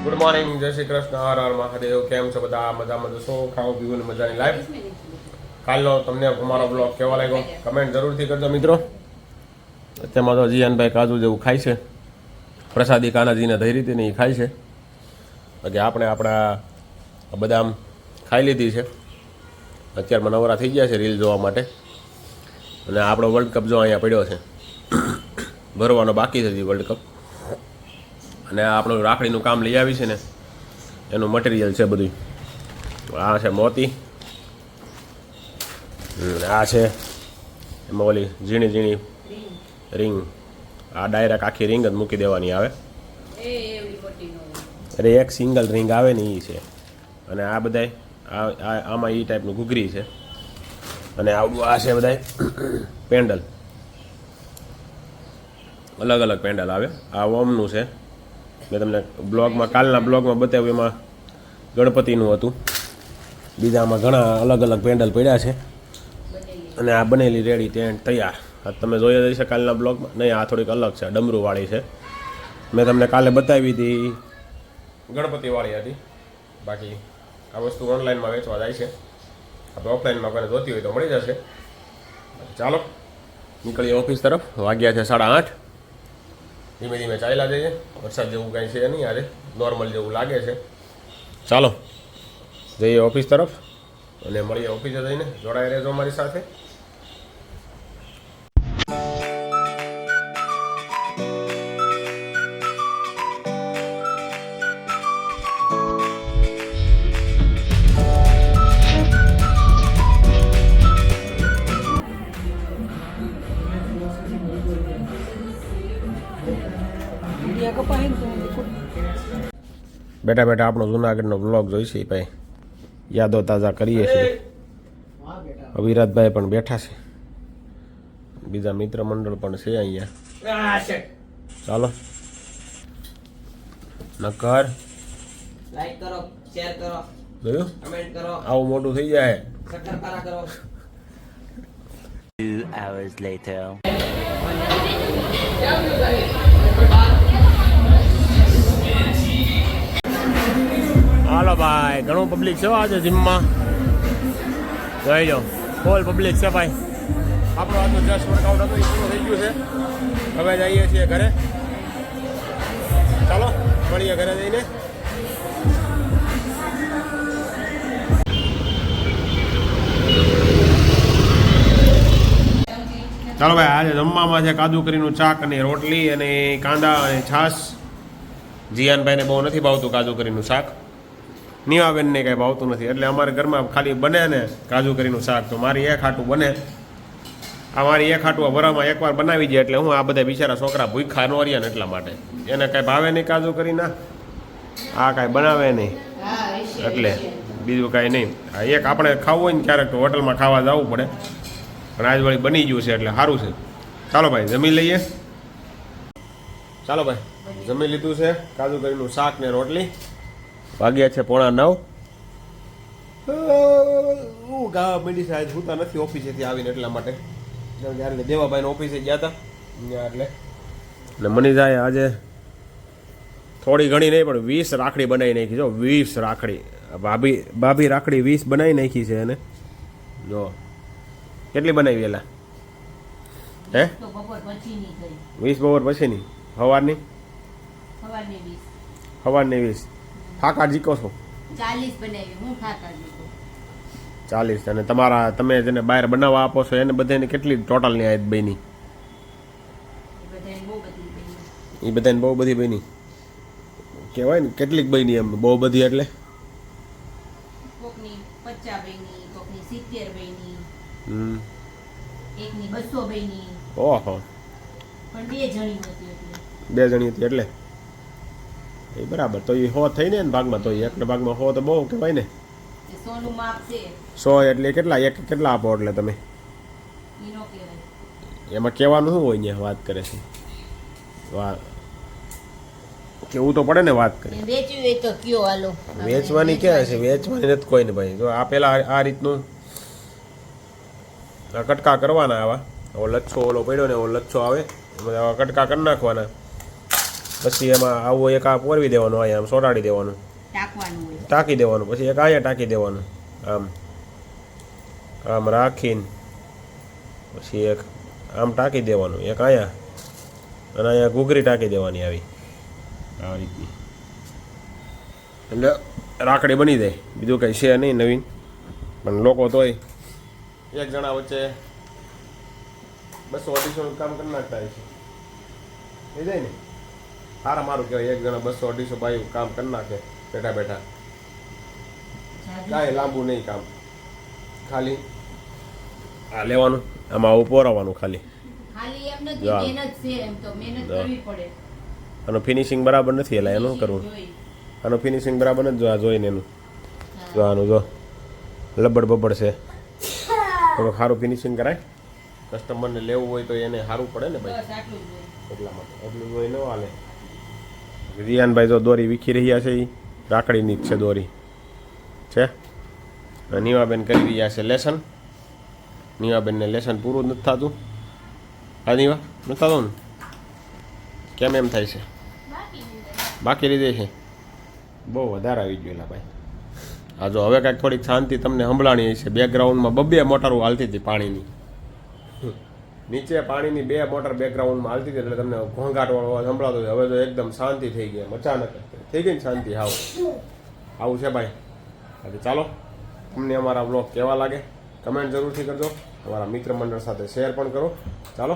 Good morning, જય શ્રી કૃષ્ણ, હર હર મહાદેવ. કેમ છો બધા? મજામાં જશો? ખાઓ પીવું મજાની લાઈફ. કાલનો તમને અમારો બ્લોગ કેવો લાગ્યો કમેન્ટ જરૂરથી કરજો મિત્રો. અત્યારમાં તો જીયાનભાઈ કાજુ જેવું ખાય છે, પ્રસાદી કાનાજીને ધરી હતી ને એ ખાય છે. બાકી આપણે આપણા બદામ ખાઈ લીધી છે. અત્યારમાં નવરા થઈ ગયા છે રીલ જોવા માટે. અને આપણો વર્લ્ડ કપ જો અહીંયા પડ્યો છે, ભરવાનો બાકી છે વર્લ્ડ કપ. અને આપણું રાખડીનું કામ લઈ આવી છે ને, એનું મટીરિયલ છે બધું. આ છે મોતી, આ છે એમાં ઓલી ઝીણી ઝીણી રિંગ. આ ડાયરેક્ટ આખી રિંગ જ મૂકી દેવાની આવે. અરે એક સિંગલ રિંગ આવે ને એ છે. અને આ બધાય આમાં એ ટાઈપનું ઘૂઘરી છે. અને આવડું આ છે બધાય પેન્ડલ, અલગ અલગ પેન્ડલ આવે. આ ઓમનું છે, મેં તમને બ્લોગમાં કાલના બ્લોગમાં બતાવ્યું. એમાં ગણપતિનું હતું. બીજામાં ઘણા અલગ અલગ પેન્ડલ પડ્યા છે. અને આ બનેલી રેડી ટેન્ટ તૈયાર. આ તમે જોઈ જશે કાલના બ્લોગમાં. નહીં, આ થોડીક અલગ છે, ડમરૂવાળી છે. મેં તમને કાલે બતાવી હતી, ગણપતિવાળી હતી. બાકી આ વસ્તુ ઓનલાઈનમાં વેચવા જાય છે. આપણે ઓફલાઈનમાં કોઈને જોતી હોય તો મળી જશે. ચાલો નીકળીએ ઓફિસ તરફ. વાગ્યા છે 8:30. ધીમે ધીમે ચાલ્યા જઈએ. વરસાદ જેવું કાંઈ છે નહીં આજે, નોર્મલ જેવું લાગે છે. ચાલો જઈએ ઓફિસ તરફ અને મળીએ ઓફિસે જઈને. જોડાઈ રહેજો અમારી સાથે. બેઠા બેઠા આપણો જુનાગઢનો બ્લોગ જોઈશે ભાઈ, યાદો તાજા કરીએ છીએ. અવિરાજભાઈ પણ બેઠા છે, બીજા મિત્ર મંડળ પણ છે અહીંયા. ચાલો નકર લાઈક કરો, શેર કરો, જોયું કમેન્ટ કરો. આવું મોટું થઈ જાય. સક્કરપારા કરો. 2 hours later. હાલો ભાઈ, ઘણું પબ્લિક છે આજે જીમમાં. જોઈ લો, ફૂલ પબ્લિક છે ભાઈ. આપણો આજનો જસ્ટ વર્કઆઉટ હતું એ પૂરું થઈ ગયું છે. હવે જઈએ છીએ ઘરે. ચાલો મળીએ ઘરે જઈને. ચાલો ભાઈ, આજે જમવામાં છે કાજુ કરીનું શાક અને રોટલી અને કાંદા અને છાશ. જીયાનભાઈને બહુ નથી ભાવતું કાજુ કરીનું શાક. નીવાબેનને કાંઈ ભાવતું નથી. એટલે અમારા ઘરમાં ખાલી બને ને કાજુ કરીનું શાક, તો મારી એક હાટું બને. આ મારી એક હાટું વરામાં એકવાર બનાવી દે એટલે હું આ બધા બિચારા છોકરા ભૂખા ન રહ્યા ને એટલા માટે. એને કાંઈ ભાવે નહીં કાજુ કરીના, આ કાંઈ બનાવે નહીં, એટલે બીજું કાંઈ નહીં. આ એક આપણે ખાવું હોય ને ક્યારેક તો હોટલમાં ખાવા જવું પડે, પણ આજ વળી બની ગયું છે એટલે સારું છે. ચાલો ભાઈ જમી લઈએ. ચાલો ભાઈ જમી લીધું છે, કાજુ કરીનું શાક ને રોટલી. વાગ્યા છે 8:45. હું ગાવા માંડી છે આજ, હુતા નથી ઓફિસેથી આવીને એટલા માટે. એટલે દેવાભાઈને ઓફિસે ગયા હતા ત્યાં એટલે. ને મની જાય આજે થોડી ઘણી નહીં પણ 20 રાખડી બનાવી નાખી. જો 20 રાખડી, ભાભી રાખડી 20 બનાવી નાખી છે એને. જો કેટલી બનાવી એલા? હે 20 બપોર પછીની, સવારની 20. ફાકા જીકો છો? 40 બનાવી. હું ફાકા જીકો 40. અને તમારા તમે જેને બહાર બનાવવા આપો છો એને બધાને કેટલી ટોટલની આયત બની? એ બધાને બહુ બધી બની કહેવાય ને. કેટલીક બની એમ બહુ બધી? એટલે કોકની 50 બની, કોકની 70 બની, એકની 200 બની. ઓહો, પણ 2 જણી હતી એટલે 2 જણી હતી એટલે એ બરાબર. તો એ 100 થઈ ને ભાગમાં, તો એકના ભાગમાં 100 તો બહુ કહેવાય ને. સોનું માપ છે 100 એટલે કેટલા? એક કેટલા આપો એટલે તમે? ઈનો કહેવાય. એમાં કહેવાનું શું હોય? અહીંયા વાત કરે છે, કેવું તો પડે ને વાત કરે. વેચવી હોય તો કયો હાલો. વેચવાની ક્યાં છે? વેચવાની નથી કોઈ ને ભાઈ. જો આ પેલા આ રીતનું કટકા કરવાના આવા. ઓલો લચ્છો ઓલો પડ્યો ને, ઓલો લચ્છો આવે, એમાં આવા કટકા કરી નાખવાના. પછી એમાં આવું એક આ પોરવી દેવાનું, અહીંયા આમ સોડાડી દેવાનું, ટાંકવાનું હોય. ટાંકી દેવાનું, પછી એક અહીંયા ટાંકી દેવાનું, આમ આમ રાખીને પછી એક આમ ટાંકી દેવાનું, એક અહીંયા અને અહીંયા ઘૂઘરી ટાંકી દેવાની આવી આ રીતની, એટલે રાખડી બની જાય. બીજું કંઈ છે નહીં નવીન, પણ લોકો તોય એક જણા વચ્ચે 200-250 કામ કરી નાખતા હોય છે. થઈ જાય ને, સારા મારું કહેવાય, એક જણા 200-250 બાયું કામ કરી નાખે બેઠા બેઠા, કાંઈ લાંબુ નહીં કામ, ખાલી આ લેવાનું, આમાં આવું પોરાવાનું ખાલી. ખાલી એમ નથી, જા. મહેનત છે, એમ તો મહેનત જા. કરવી પડે. આનું ફિનિશિંગ બરાબર નથી, એટલે એનું કરવું, જોઈ. આનું ફિનિશિંગ બરાબર નથી. જો આ જોઈને એનું જો આનું જો લબડ બબડ છે, થોડુંક સારું ફિનિશિંગ કરાય. કસ્ટમરને લેવું હોય તો એને સારું પડે ને ભાઈ, બસ આટલું જ હોય. એટલા માટે. એટલું જોઈ ન હાલે. રિયાનભાઈ જો દોરી વીખી રહ્યા છે, એ રાખડીની જ છે દોરી છે. અને નીવાબેન કરી રહ્યા છે લેસન. નીવાબેનને લેસન પૂરું જ નથી થતું. હા નીવા નથી થતું ને? કેમ એમ થાય છે? બાકી રીતે છે, બહુ વધારે આવી ગયેલા ભાઈ. હા જો હવે કાંઈક થોડીક શાંતિ તમને સંભળાણી છે. બેકગ્રાઉન્ડમાં 2 મોટરો હાલતી હતી પાણીની, નીચે પાણીની 2 મોટર બેકગ્રાઉન્ડમાં હાલતી હતી, એટલે તમને ઘોંઘાટવાળો અવાજ સંભળાતો હતો. હવે તો એકદમ શાંતિ થઈ ગઈ, અચાનક થઈ ગઈ ને શાંતિ. આવું છે ભાઈ. એટલે ચાલો, તમને અમારા બ્લોગ કેવા લાગે કમેન્ટ જરૂરથી કરજો, તમારા મિત્ર મંડળ સાથે શેર પણ કરો. ચાલો.